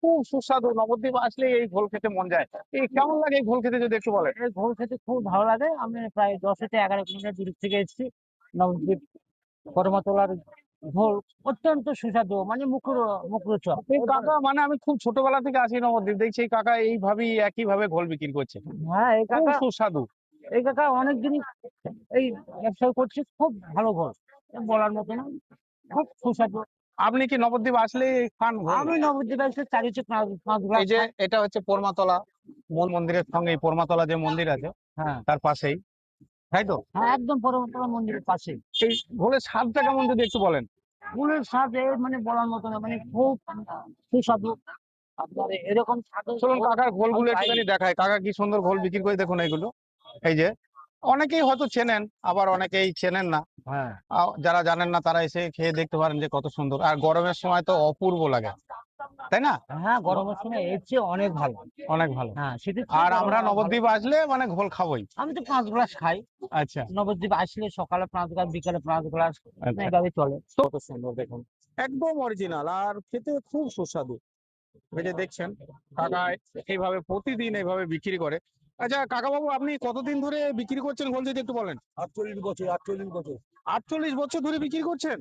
খুব সুস্বাদু। নবদ্বীপ আসলে এই ঘোল খেতে মন যায়। এই কেমন লাগে এই ঘোল খেতে যদি একটু বলেন? এই ঘোল খেতে খুব ভালো লাগে। আমি প্রায় 10 থেকে 11 কিলোমিটার দূর থেকে এসেছি। নবদ্বীপ করমতলার ঘোল অত্যন্ত সুস্বাদু, মানে মুখরোচক। এই কাকা মানে আমি খুব ছোটবেলা থেকে আছি নবদ্বীপ, দেখছি এই কাকা এইভাবেই একইভাবে ঘোল বিক্রি করছে। হ্যাঁ, খুব সুস্বাদু। এই কাকা অনেকদিনই এই ব্যবসা করছে। খুব ভালো ঘোল, বলার মতো না, খুব সুস্বাদু। আপনি কি নবদ্বীপ আসলে খান ঘোল? আমি নবদ্বীপ এসে চারিচে পাঁচ এই গ্লাস যে খাই। এটা হচ্ছে পোরমাতলা মন্দিরের সঙ্গে, এই পোরমাতলা যে মন্দির আছে হ্যাঁ, তার পাশেই, তাই তো? হ্যাঁ, একদম করমতলা মন্দিরের পাশে। এই ঘোলের স্বাদটা কেমন যদি একটু বলেন? ফুলের স্বাদ মানে বলার মতো না, মানে খুব সুস্বাদু। আপনার এরকম স্বাদের চলুন ঘোল কাকার আমি ঘোলগুলো পাইনি। একটুখানি দেখায়। কাকা কি সুন্দর ঘোল বিক্রি করে, দেখুন এইগুলো। এই যে অনেকেই হয়তো চেনেন, আবার অনেকেই চেনেন না। হ্যাঁ, যারা জানেন না তারা এসে খেয়ে দেখতে পারেন যে কত সুন্দর। আর গরমের সময় তো অপূর্ব লাগে, তাই না? হ্যাঁ, গরমের সময় এর চেয়ে অনেক ভালো। অনেক ভালো। হ্যাঁ, শীতের চেয়ে আর গরম আমরা ভালো। নবদ্বীপ আসলে মানে ঘোল খাবোই। আমি তো 5 গ্লাস খাই। আচ্ছা নবদ্বীপ আসলে সকালে 5 গ্লাস, বিকালে 5 গ্লাস, আচ্ছা। এভাবে চলে। কত সুন্দর দেখুন, একদম অরিজিনাল আর খেতে খুব সুস্বাদু। এই যে দেখছেন কাকা এইভাবে প্রতিদিন এইভাবে বিক্রি করে। আচ্ছা কাকা বাবু, আপনি কতদিন ধরে বিক্রি করছেন ঘোল যদি একটু বলেন? 48 বছর, 48 বছর। 48 বছর ধরে বিক্রি করছেন?